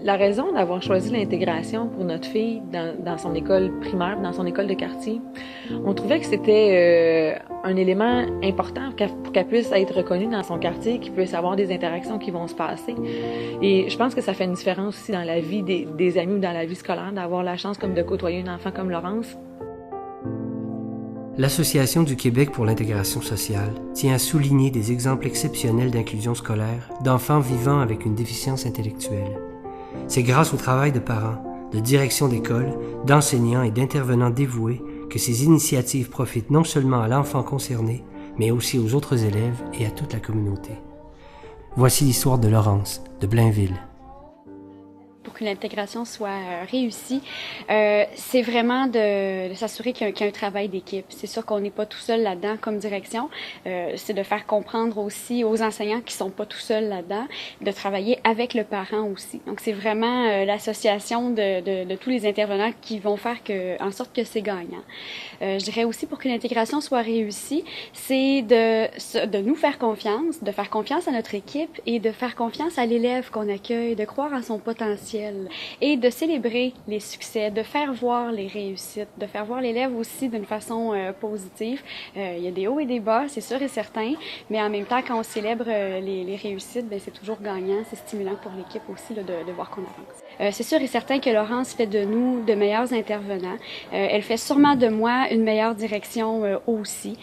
La raison d'avoir choisi l'intégration pour notre fille dans son école primaire, dans son école de quartier, on trouvait que c'était un élément important pour qu'elle puisse être reconnue dans son quartier, qu'il puisse avoir des interactions qui vont se passer. Et je pense que ça fait une différence aussi dans la vie des amis ou dans la vie scolaire, d'avoir la chance comme de côtoyer un enfant comme Laurence. L'Association du Québec pour l'intégration sociale tient à souligner des exemples exceptionnels d'inclusion scolaire d'enfants vivant avec une déficience intellectuelle. C'est grâce au travail de parents, de direction d'école, d'enseignants et d'intervenants dévoués que ces initiatives profitent non seulement à l'enfant concerné, mais aussi aux autres élèves et à toute la communauté. Voici l'histoire de Laurence, de Blainville. Pour que l'intégration soit réussie, c'est vraiment de s'assurer qu'il y a un travail d'équipe. C'est sûr qu'on n'est pas tout seul là-dedans comme direction. C'est de faire comprendre aussi aux enseignants qui sont pas tout seuls là-dedans, de travailler avec le parent aussi. Donc c'est vraiment l'association de tous les intervenants qui vont faire en sorte que c'est gagnant. Je dirais aussi pour que l'intégration soit réussie, c'est de nous faire confiance, de faire confiance à notre équipe et de faire confiance à l'élève qu'on accueille, de croire en son potentiel et de célébrer les succès, de faire voir les réussites, de faire voir l'élève aussi d'une façon positive. Il y a des hauts et des bas, c'est sûr et certain, mais en même temps, quand on célèbre les réussites, ben, c'est toujours gagnant, c'est stimulant pour l'équipe aussi là, de voir qu'on avance. C'est sûr et certain que Laurence fait de nous de meilleurs intervenants. Elle fait sûrement de moi une meilleure direction aussi,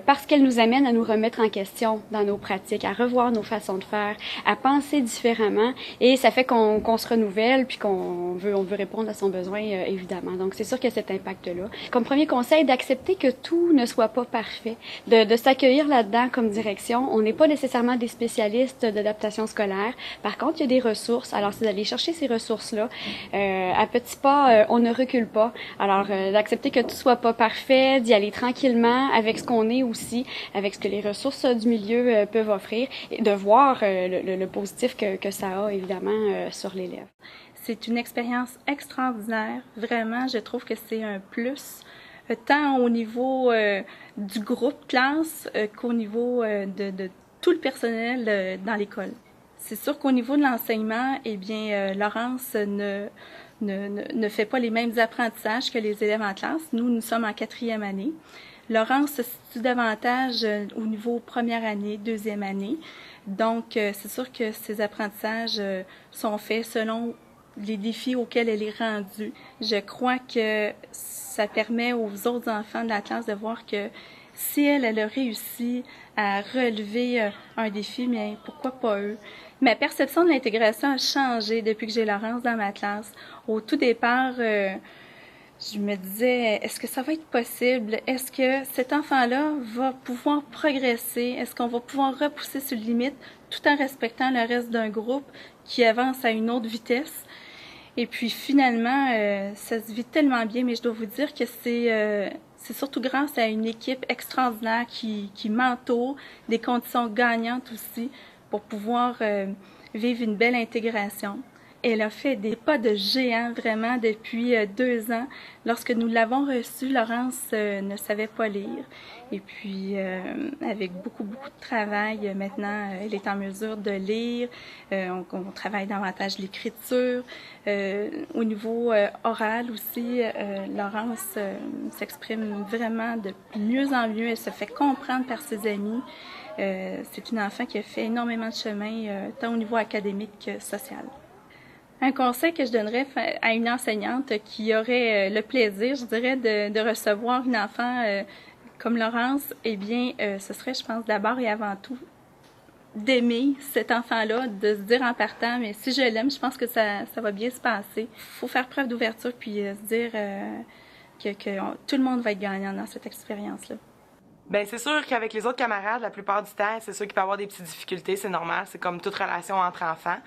parce qu'elle nous amène à nous remettre en question dans nos pratiques, à revoir nos façons de faire, à penser différemment, et ça fait qu'on se renouvelle puis on veut répondre à son besoin, évidemment. Donc, c'est sûr qu'il y a cet impact-là. Comme premier conseil, d'accepter que tout ne soit pas parfait, de s'accueillir là-dedans comme direction. On n'est pas nécessairement des spécialistes d'adaptation scolaire. Par contre, il y a des ressources. Alors, c'est d'aller chercher ces ressources-là. À petits pas, on ne recule pas. Alors, d'accepter que tout soit pas parfait, d'y aller tranquillement avec ce qu'on est aussi, avec ce que les ressources du milieu peuvent offrir, et de voir le positif que ça a, évidemment, sur l'élève. C'est une expérience extraordinaire. Vraiment, je trouve que c'est un plus, tant au niveau du groupe classe qu'au niveau de tout le personnel dans l'école. C'est sûr qu'au niveau de l'enseignement, eh bien, Laurence ne fait pas les mêmes apprentissages que les élèves en classe. Nous sommes en 4e année. Laurence se situe davantage au niveau première année, 2e année. Donc, c'est sûr que ces apprentissages sont faits selon les défis auxquels elle est rendue. Je crois que ça permet aux autres enfants de la classe de voir que si elle a réussi à relever un défi, mais pourquoi pas eux? Ma perception de l'intégration a changé depuis que j'ai Laurence dans ma classe. Au tout départ, je me disais, est-ce que ça va être possible? Est-ce que cet enfant-là va pouvoir progresser? Est-ce qu'on va pouvoir repousser sur limite tout en respectant le reste d'un groupe qui avance à une autre vitesse? Et puis finalement, ça se vit tellement bien, mais je dois vous dire que c'est surtout grâce à une équipe extraordinaire qui m'entoure, des conditions gagnantes aussi pour pouvoir vivre une belle intégration. Elle a fait des pas de géant vraiment depuis 2 ans. Lorsque nous l'avons reçue, Laurence ne savait pas lire. Et puis, avec beaucoup de travail, maintenant, elle est en mesure de lire. On travaille davantage l'écriture. Au niveau oral aussi, Laurence s'exprime vraiment de mieux en mieux. Elle se fait comprendre par ses amis. C'est une enfant qui a fait énormément de chemin, tant au niveau académique que social. Un conseil que je donnerais à une enseignante qui aurait le plaisir, je dirais, de recevoir une enfant comme Laurence, eh bien, ce serait, je pense, d'abord et avant tout, d'aimer cet enfant-là, de se dire en partant, mais si je l'aime, je pense que ça va bien se passer. Il faut faire preuve d'ouverture puis se dire que tout le monde va être gagnant dans cette expérience-là. Ben c'est sûr qu'avec les autres camarades, la plupart du temps, c'est sûr qu'il peut y avoir des petites difficultés, c'est normal, c'est comme toute relation entre enfants.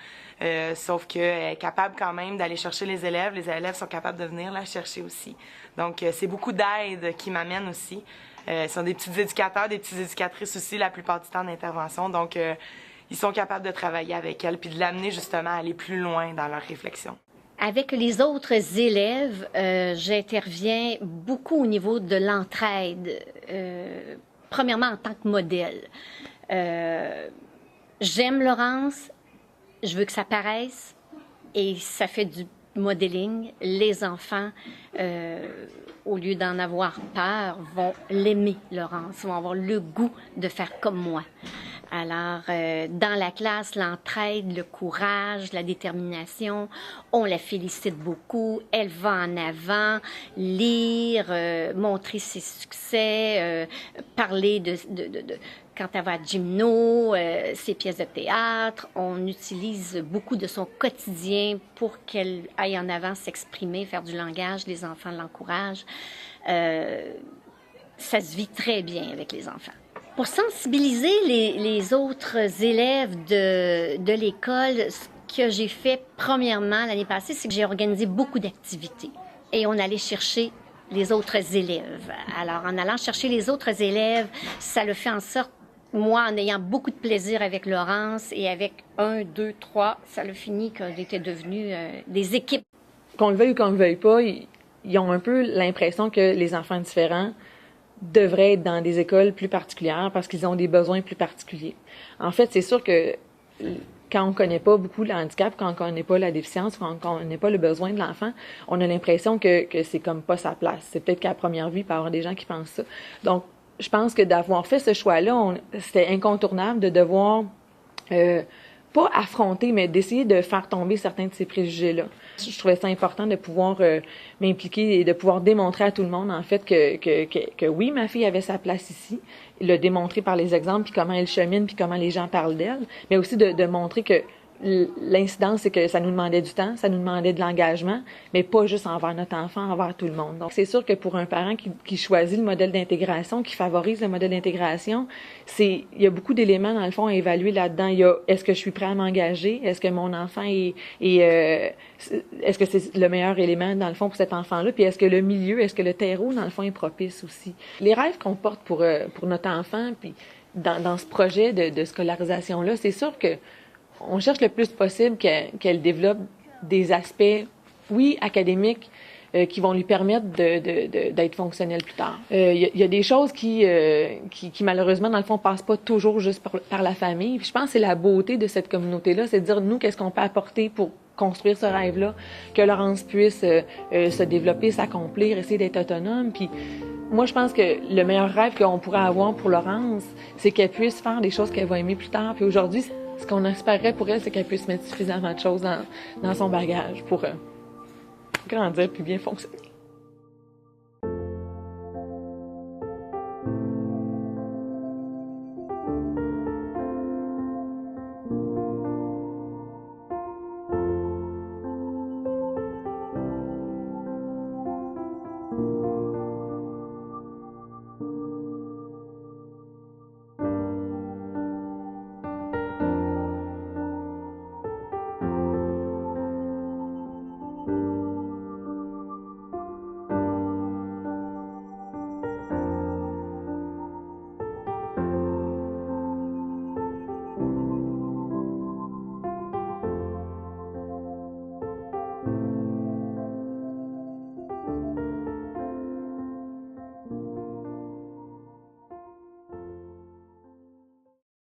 Sauf qu'elle est capable quand même d'aller chercher les élèves sont capables de venir la chercher aussi. Donc c'est beaucoup d'aide qui m'amène aussi. Ils sont des petits éducateurs, des petites éducatrices aussi la plupart du temps d'intervention. Donc ils sont capables de travailler avec elle puis de l'amener justement à aller plus loin dans leur réflexion. Avec les autres élèves, j'interviens beaucoup au niveau de l'entraide, premièrement en tant que modèle. J'aime Laurence, je veux que ça paraisse, et ça fait du modeling. Les enfants, au lieu d'en avoir peur, vont l'aimer, Laurence, vont avoir le goût de faire comme moi. Alors, dans la classe, l'entraide, le courage, la détermination, on la félicite beaucoup. Elle va en avant, lire, montrer ses succès, parler quand elle va à gymno, ses pièces de théâtre. On utilise beaucoup de son quotidien pour qu'elle aille en avant s'exprimer, faire du langage. Les enfants l'encouragent. Ça se vit très bien avec les enfants. Pour sensibiliser les autres élèves de l'école, ce que j'ai fait premièrement l'année passée, c'est que j'ai organisé beaucoup d'activités. Et on allait chercher les autres élèves. Alors, en allant chercher les autres élèves, ça le fait en sorte, moi, en ayant beaucoup de plaisir avec Laurence et avec 1, 2, 3, ça le finit qu'on était devenus des équipes. Qu'on le veuille ou qu'on le veuille pas, ils ont un peu l'impression que les enfants différents devraient être dans des écoles plus particulières parce qu'ils ont des besoins plus particuliers. En fait, c'est sûr que quand on connaît pas beaucoup le handicap, quand on connaît pas la déficience, quand on connaît pas le besoin de l'enfant, on a l'impression que c'est comme pas sa place. C'est peut-être qu'à première vue, il peut y avoir des gens qui pensent ça. Donc, je pense que d'avoir fait ce choix-là, c'était incontournable de devoir pas affronter, mais d'essayer de faire tomber certains de ces préjugés-là. Je trouvais ça important de pouvoir m'impliquer et de pouvoir démontrer à tout le monde, en fait, que oui, ma fille avait sa place ici, le démontrer par les exemples, puis comment elle chemine, puis comment les gens parlent d'elle, mais aussi de montrer que l'incidence, c'est que ça nous demandait du temps, ça nous demandait de l'engagement, mais pas juste envers notre enfant, envers tout le monde. Donc, c'est sûr que pour un parent qui choisit le modèle d'intégration, qui favorise le modèle d'intégration, il y a beaucoup d'éléments, dans le fond, à évaluer là-dedans. Il y a, est-ce que je suis prêt à m'engager? Est-ce que mon enfant est-ce que c'est le meilleur élément, dans le fond, pour cet enfant-là? Puis est-ce que le milieu, est-ce que le terreau, dans le fond, est propice aussi? Les rêves qu'on porte pour notre enfant, puis dans ce projet de scolarisation-là, c'est sûr que on cherche le plus possible qu'elle développe des aspects, oui, académiques, qui vont lui permettre d'être fonctionnelle plus tard. Il y a des choses qui malheureusement, dans le fond, passent pas toujours juste par la famille. Puis je pense que c'est la beauté de cette communauté-là, c'est de dire, nous, qu'est-ce qu'on peut apporter pour construire ce rêve-là, que Laurence puisse se développer, s'accomplir, essayer d'être autonome. Puis moi, je pense que le meilleur rêve qu'on pourrait avoir pour Laurence, c'est qu'elle puisse faire des choses qu'elle va aimer plus tard. Puis aujourd'hui, ce qu'on espérait pour elle, c'est qu'elle puisse mettre suffisamment de choses dans son bagage pour grandir puis bien fonctionner.